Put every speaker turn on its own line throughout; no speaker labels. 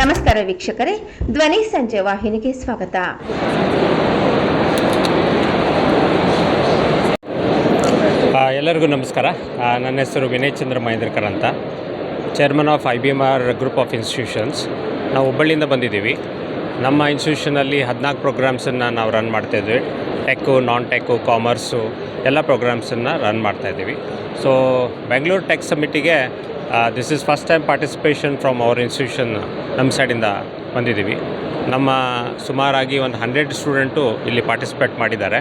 ನಮಸ್ಕಾರ ವೀಕ್ಷಕರೇ, ಧ್ವನಿ ಸಂಜೆ ವಾಹಿನಿಗೆ ಸ್ವಾಗತ.
ಎಲ್ಲರಿಗೂ ನಮಸ್ಕಾರ. ನನ್ನ ಹೆಸರು ವಿನಯ್ ಚಂದ್ರ ಮಹೇಂದ್ರಕರ್ ಅಂತ, chairman of IBMR group of institutions. ನಾವು ಹುಬ್ಬಳ್ಳಿಯಿಂದ ಬಂದಿದ್ದೀವಿ. ನಮ್ಮ ಇನ್ಸ್ಟಿಟ್ಯೂಷನಲ್ಲಿ 14 ಪ್ರೋಗ್ರಾಮ್ಸನ್ನು ನಾವು ರನ್ ಮಾಡ್ತಾಯಿದ್ವಿ. ಟೆಕ್ಕು, ನಾನ್ ಟೆಕ್ಕು, ಕಾಮರ್ಸು ಎಲ್ಲ ಪ್ರೋಗ್ರಾಮ್ಸನ್ನು ರನ್ ಮಾಡ್ತಾಯಿದ್ದೀವಿ. ಸೊ ಬೆಂಗಳೂರು ಟೆಕ್ ಸಮಿಟಿಗೆ this is first time participation from our institution. ನಮ್ಮ ಸೈಡಿಂದ ಬಂದಿದ್ದೀವಿ. ನಮ್ಮ ಸುಮಾರಾಗಿ ಒಂದು 100 ಸ್ಟೂಡೆಂಟು ಇಲ್ಲಿ ಪಾರ್ಟಿಸಿಪೇಟ್ ಮಾಡಿದ್ದಾರೆ,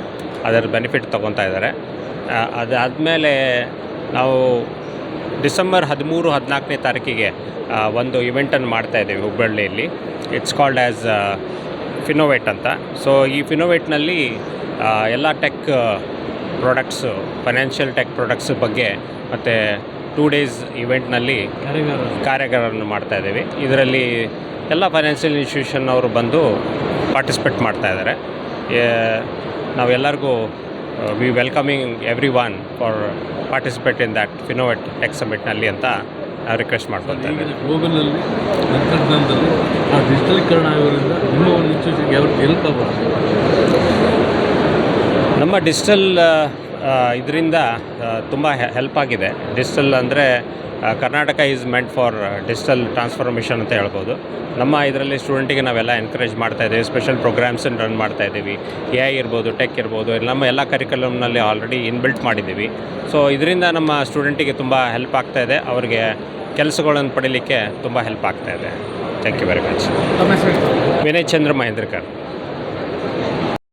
ಅದರ ಬೆನಿಫಿಟ್ ತೊಗೊತಾ ಇದ್ದಾರೆ. ಅದಾದಮೇಲೆ ನಾವು ಡಿಸೆಂಬರ್ 13-14ನೇ ತಾರೀಕಿಗೆ ಒಂದು ಇವೆಂಟನ್ನು ಮಾಡ್ತಾಯಿದ್ದೀವಿ ಹುಬ್ಬಳ್ಳಿಯಲ್ಲಿ. ಇಟ್ಸ್ ಕಾಲ್ಡ್ ಆ್ಯಸ್ ಫಿನೋವೇಟ್ ಅಂತ. ಸೊ ಈ ಫಿನೋವೇಟ್ನಲ್ಲಿ ಎಲ್ಲ tech products, financial tech products ಬಗ್ಗೆ ಮತ್ತು 2 ಡೇಸ್ ಇವೆಂಟ್ನಲ್ಲಿ ಕಾರ್ಯಾಗಾರವನ್ನು ಮಾಡ್ತಾಯಿದ್ದೀವಿ. ಇದರಲ್ಲಿ ಎಲ್ಲ ಫೈನಾನ್ಷಿಯಲ್ ಇನ್ಸ್ಟಿಟ್ಯೂಷನ್ ಅವರು ಬಂದು ಪಾರ್ಟಿಸಿಪೇಟ್ ಮಾಡ್ತಾಯಿದ್ದಾರೆ. ನಾವೆಲ್ಲರಿಗೂ we welcoming everyone for participate in that Finovate tech ಸಮಿಟ್ನಲ್ಲಿ ಅಂತ ನಾವು ರಿಕ್ವೆಸ್ಟ್ ಮಾಡ್ಕೊಳ್ತೇವೆ.
ಗ್ಲೋಬಲಲ್ಲಿ ತಂತ್ರಜ್ಞಾನದಲ್ಲಿ ಡಿಜಿಟಲೀಕರಣ ಆಗೋದ್ರಿಂದ ನಿಮ್ಮ ಒಂದು ಇನ್ಸ್ಟಿಟ್ಯೂಷನ್ಗೆ ಯಾವ ಹೆಲ್ಪ್ ಆಗುತ್ತೆ?
ನಮ್ಮ ಡಿಜಿಟಲ್ ಇದರಿಂದ ತುಂಬ ಹೆಲ್ಪ್ ಆಗಿದೆ. ಡಿಜಿಟಲ್ ಅಂದರೆ Karnataka is meant for digital transformation ಅಂತ ಹೇಳ್ಬೋದು. ನಮ್ಮ ಇದರಲ್ಲಿ ಸ್ಟೂಡೆಂಟಿಗೆ ನಾವೆಲ್ಲ ಎನ್ಕರೇಜ್ ಮಾಡ್ತಾಯಿದ್ದೀವಿ. ಸ್ಪೆಷಲ್ ಪ್ರೋಗ್ರಾಮ್ಸನ್ನು ರನ್ ಮಾಡ್ತಾಯಿದ್ದೀವಿ. AI ಇರ್ಬೋದು, ಟೆಕ್ ಇರ್ಬೋದು, ನಮ್ಮ ಎಲ್ಲ ಕರಿಕ್ಯುಲಮ್ನಲ್ಲಿ ಆಲ್ರೆಡಿ ಇನ್ಬಿಲ್ಟ್ ಮಾಡಿದ್ದೀವಿ. ಸೊ ಇದರಿಂದ ನಮ್ಮ ಸ್ಟೂಡೆಂಟಿಗೆ ತುಂಬ ಹೆಲ್ಪ್ ಆಗ್ತಾಯಿದೆ. ಅವರಿಗೆ ಕೆಲಸಗಳನ್ನು ಪಡೀಲಿಕ್ಕೆ ತುಂಬ ಹೆಲ್ಪ್ ಆಗ್ತಾಯಿದೆ. Thank you very much. Vinay Chandra Mahendrakar.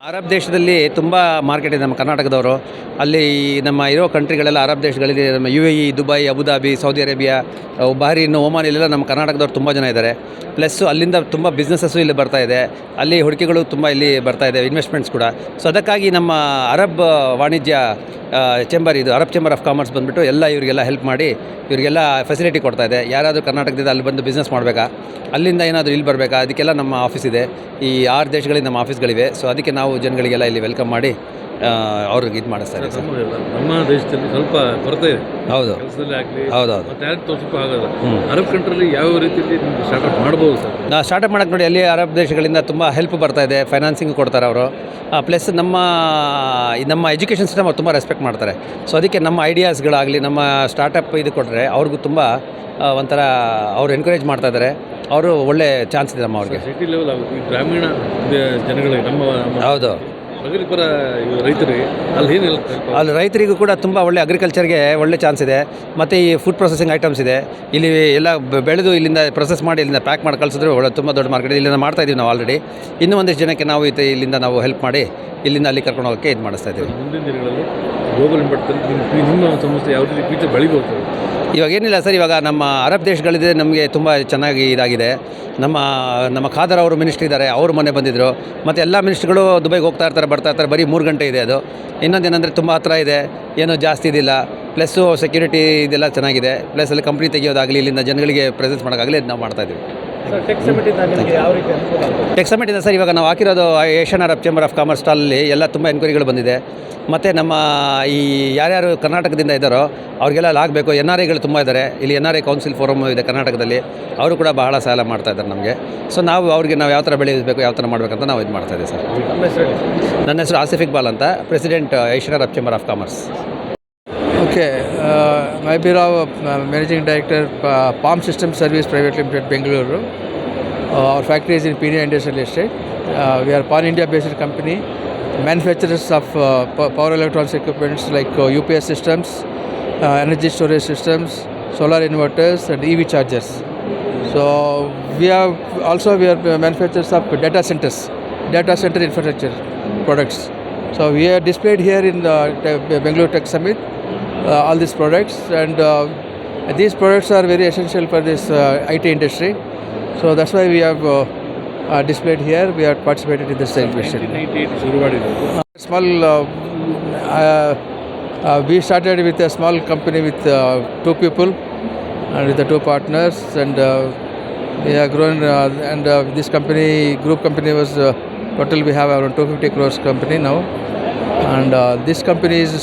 Arab ದೇಶದಲ್ಲಿ ತುಂಬ ಮಾರ್ಕೆಟ್ ಇದೆ ನಮ್ಮ ಕರ್ನಾಟಕದವರು. ಅಲ್ಲಿ ನಮ್ಮ ಇರೋ ಕಂಟ್ರಿಗಳೆಲ್ಲ ಅರಬ್ ದೇಶಗಳಿಗೆ, ನಮ್ಮ UAE, Dubai, Abu Dhabi, Saudi Arabia, Bahrain, Oman, ಇಲ್ಲೆಲ್ಲ ನಮ್ಮ ಕರ್ನಾಟಕದವ್ರು ತುಂಬ ಜನ ಇದ್ದಾರೆ. ಪ್ಲಸ್ಸು ಅಲ್ಲಿಂದ ತುಂಬ ಬಿಸ್ನೆಸ್ಸಸ್ಸು ಇಲ್ಲಿ ಬರ್ತಾಯಿದೆ. ಅಲ್ಲಿ ಹೂಡಿಕೆಗಳು ತುಂಬ ಇಲ್ಲಿ ಬರ್ತಾಯಿದೆ, ಇನ್ವೆಸ್ಟ್ಮೆಂಟ್ಸ್ ಕೂಡ. ಸೊ ಅದಕ್ಕಾಗಿ ನಮ್ಮ ಅರಬ್ ವಾಣಿಜ್ಯ ಚೇಂಬರ್, ಇದು ಅರಬ್ ಚೇಂಬರ್ ಆಫ್ ಕಾಮರ್ಸ್ ಬಂದುಬಿಟ್ಟು ಎಲ್ಲ ಇವರಿಗೆಲ್ಲ ಹೆಲ್ಪ್ ಮಾಡಿ ಇವರಿಗೆಲ್ಲ ಫೆಸಿಲಿಟಿ ಕೊಡ್ತಾಯಿದೆ. ಯಾರಾದರೂ ಕರ್ನಾಟಕದಿಂದ ಅಲ್ಲಿ ಬಂದು ಬಿಸ್ನೆಸ್ ಮಾಡಬೇಕಾ, ಅಲ್ಲಿಂದ ಏನಾದರೂ ಇಲ್ಲಿ ಬರಬೇಕಾ, ಅದಕ್ಕೆಲ್ಲ ನಮ್ಮ ಆಫೀಸ್ ಇದೆ. ಈ 6 ದೇಶಗಳಲ್ಲಿ ನಮ್ಮ ಆಫೀಸ್ಗಳಿವೆ. ಸೊ ಅದಕ್ಕೆ ನಾವು ಜನಗಳಿಗೆಲ್ಲ ಇಲ್ಲಿ ವೆಲ್ಕಮ್ ಮಾಡಿ ಅವ್ರಿಗೆ ಇದು ಮಾಡಿಸ್ತಾರೆ.
ನಮ್ಮ ದೇಶದಲ್ಲಿ ಸ್ವಲ್ಪ ಕೊರತೆ ಇದೆ.
ಹೌದು,
ಕೆಲಸದಲ್ಲಿ ಆಗಲಿ,
ಹೌದೌದು.
ಟ್ಯಾಲೆಂಟ್ ತೋರಿಸೋಕ್ಕೂ ಆಗೋಲ್ಲ. ಅರಬ್ ಕಂಟ್ರಿಯಲ್ಲಿ ಯಾವ ರೀತಿಯಲ್ಲಿ ಸ್ಟಾರ್ಟ್ಅಪ್ ಮಾಡ್ಬೋದು ಸರ್?
ನಾವು ಸ್ಟಾರ್ಟಪ್ ಮಾಡೋಕ್ಕೆ ನೋಡಿ, ಅಲ್ಲಿ ಅರಬ್ ದೇಶಗಳಿಂದ ತುಂಬ ಹೆಲ್ಪ್ ಬರ್ತಾಯಿದೆ. ಫೈನಾನ್ಸಿಂಗ್ ಕೊಡ್ತಾರೆ ಅವರು. ಪ್ಲಸ್ ನಮ್ಮ ಎಜುಕೇಷನ್ ಸಿಸ್ಟಮ್ ಅವ್ರು ತುಂಬ ರೆಸ್ಪೆಕ್ಟ್ ಮಾಡ್ತಾರೆ. ಸೊ ಅದಕ್ಕೆ ನಮ್ಮ ಐಡಿಯಾಸ್ಗಳಾಗಲಿ, ನಮ್ಮ ಸ್ಟಾರ್ಟಪ್ ಇದು ಕೊಟ್ಟರೆ ಅವ್ರಿಗೂ ತುಂಬ ಒಂಥರ ಅವ್ರು ಎನ್ಕರೇಜ್ ಮಾಡ್ತಾಯಿದ್ದಾರೆ. ಅವರು ಒಳ್ಳೆ ಚಾನ್ಸ್ ಇದೆ ನಮ್ಮ ಅವ್ರಿಗೆ.
ಸಿಟಿ ಲೆವೆಲ್ ಆಗುತ್ತೆ. ಈ ಗ್ರಾಮೀಣ ಜನಗಳಿಗೆ ನಮ್ಮ
ಹೌದು,
ಪ್ರಗತಿಪರ ರೈತರಿಗೆ
ಅಲ್ಲಿ ರೈತರಿಗೂ ಕೂಡ ತುಂಬ ಒಳ್ಳೆ ಅಗ್ರಿಕಲ್ಚರ್ಗೆ ಒಳ್ಳೆ ಚಾನ್ಸ್ ಇದೆ. ಮತ್ತು ಈ ಫುಡ್ ಪ್ರೊಸೆಸಿಂಗ್ ಐಟಮ್ಸ್ ಇದೆ. ಇಲ್ಲಿ ಎಲ್ಲ ಬೆಳೆದು ಇಲ್ಲಿಂದ ಪ್ರೊಸೆಸ್ ಮಾಡಿ ಇಲ್ಲಿಂದ ಪ್ಯಾಕ್ ಮಾಡಿ ಕಳಿಸಿದ್ರೆ ಒಳ್ಳೆ ತುಂಬ ದೊಡ್ಡ ಮಾರ್ಕೆಟ್ ಇಲ್ಲಿಂದ ಮಾಡ್ತಾಯಿದ್ದೀವಿ ನಾವು ಆಲ್ರೆಡಿ. ಇನ್ನೂ ಒಂದಿಷ್ಟು ಜನಕ್ಕೆ ನಾವು ಇಲ್ಲಿಂದ ನಾವು ಹೆಲ್ಪ್ ಮಾಡಿ ಇಲ್ಲಿಂದ ಅಲ್ಲಿ ಕರ್ಕೊಂಡು ಹೋಗೋಕ್ಕೆ ಇದು ಮಾಡಿಸ್ತಾ ಇದ್ದೀವಿ.
ಮುಂದಿನ ದಿನಗಳಲ್ಲಿ ಗ್ಲೋಬಲ್ ಮಟ್ಟದಲ್ಲಿ ನಿಮ್ಮ ಸಂಸ್ಥೆ ಯಾವ ರೀತಿ ಫ್ಯೂಚರ್ ಬೆಳಿಬೋದು?
ಇವಾಗ ಏನಿಲ್ಲ ಸರ್, ಇವಾಗ ನಮ್ಮ ಅರಬ್ ದೇಶಗಳಿದೆ, ನಮಗೆ ತುಂಬ ಚೆನ್ನಾಗಿ ಇದಾಗಿದೆ. ನಮ್ಮ ಖಾದರ್ ಅವರು ಮಿನಿಸ್ಟ್ರಿ ಇದ್ದಾರೆ, ಅವರು ಮೊನ್ನೆ ಬಂದಿದ್ದರು. ಮತ್ತು ಎಲ್ಲ ಮಿನಿಸ್ಟ್ರಿಗಳು ದುಬೈಗೆ ಹೋಗ್ತಾ ಇರ್ತಾರೆ, ಬರ್ತಾ ಇರ್ತಾರೆ. ಬರೀ 3 ಗಂಟೆ ಇದೆ ಅದು. ಇನ್ನೊಂದೇನೆಂದರೆ ತುಂಬ ಹತ್ರ ಇದೆ, ಏನೂ ಜಾಸ್ತಿ ಇದಿಲ್ಲ. ಪ್ಲಸ್ಸು ಸೆಕ್ಯೂರಿಟಿ ಇದೆಲ್ಲ ಚೆನ್ನಾಗಿದೆ. ಪ್ಲಸ್ ಅಲ್ಲಿ ಕಂಪ್ನಿ ತೆಗಿಯೋದಾಗಲಿ, ಇಲ್ಲಿಂದ ಜನಗಳಿಗೆ ಪ್ರೆಸೆನ್ಸ್ ಮಾಡೋಕ್ಕಾಗಲಿ ನಾವು ಮಾಡ್ತಾಯಿದ್ದೀವಿ.
ಟೆಕ್
ಸಮಿಟಿಂದ ಸರ್ ಇವಾಗ ನಾವು ಹಾಕಿರೋದು Asian Arab chamber of commerce ಸ್ಟಾಲಲ್ಲಿ ಎಲ್ಲ ತುಂಬ ಎನ್ಕ್ವೈರಿಗಳು ಬಂದಿದೆ. ಮತ್ತು ನಮ್ಮ ಈ ಯಾರ್ಯಾರು ಕರ್ನಾಟಕದಿಂದ ಇದ್ದಾರೋ ಅವ್ರಿಗೆಲ್ಲ ಆಗಬೇಕು. NRIಗಳು ತುಂಬ ಇದ್ದಾರೆ. ಇಲ್ಲಿ NRI ಕೌನ್ಸಿಲ್ ಫೋರಮ್ ಇದೆ ಕರ್ನಾಟಕದಲ್ಲಿ, ಅವರು ಕೂಡ ಬಹಳ ಸಹಾಯ ಮಾಡ್ತಾ ಇದ್ದಾರೆ ನಮಗೆ. ಸೊ ನಾವು ನಾವು ಯಾವ ಥರ ಬೆಳೆಯಬೇಕು, ಯಾವ ಥರ ಮಾಡಬೇಕಂತ ನಾವು ಇದು ಮಾಡ್ತಾಯಿದ್ದೀವಿ ಸರ್. ನನ್ನ ಹೆಸರು ಆಸಿಫ್ ಇಕ್ಬಾಲ್ ಅಂತ, president Asian Arab chamber of commerce.
Okay, Maybe Managing Director, Palm System Service Private Limited, Bengaluru. Our factory is in Pune Industrial Estate. We are pan-India-based company, manufacturers of power electronics equipments like UPS systems, energy storage systems, solar inverters, and EV chargers. So we are manufacturers of data center infrastructure products. So we are displayed here in the Bengaluru Tech Summit. All these products, and these products are very essential for this IT industry. So that's why we have displayed here. We have participated in this celebration. Small, we started with a small company with 2 people and with the 2 partners, and we have grown. And this group company was total. We have around 250 crores company now, and this company is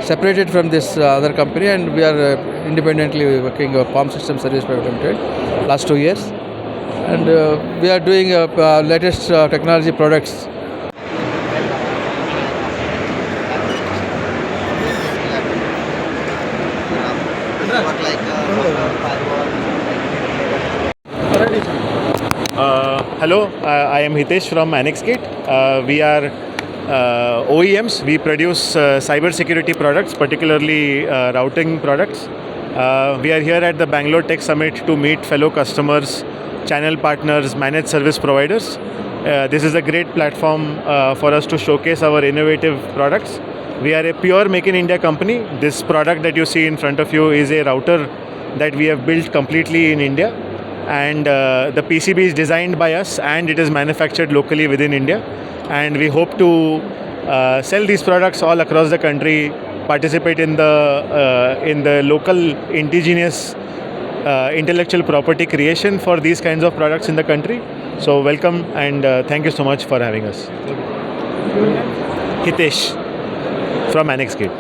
separated from this other company, and we are independently working Palm System Service Private Limited last 2 years. and we are doing latest technology products.
Hello, I am Hitesh from Annexgate. We are OEMs. We produce cyber security products, particularly routing products. We are here at the Bangalore Tech Summit to meet fellow customers, channel partners, managed service providers. This is a great platform for us to showcase our innovative products. We are a pure Make in India company. This product that you see in front of you is a router that we have built completely in India, and the PCB is designed by us and it is manufactured locally within India, and we hope to sell these products all across the country, participate in the local indigenous intellectual property creation for these kinds of products in the country. So welcome, and thank you so much for having us. Hitesh from Annexgate.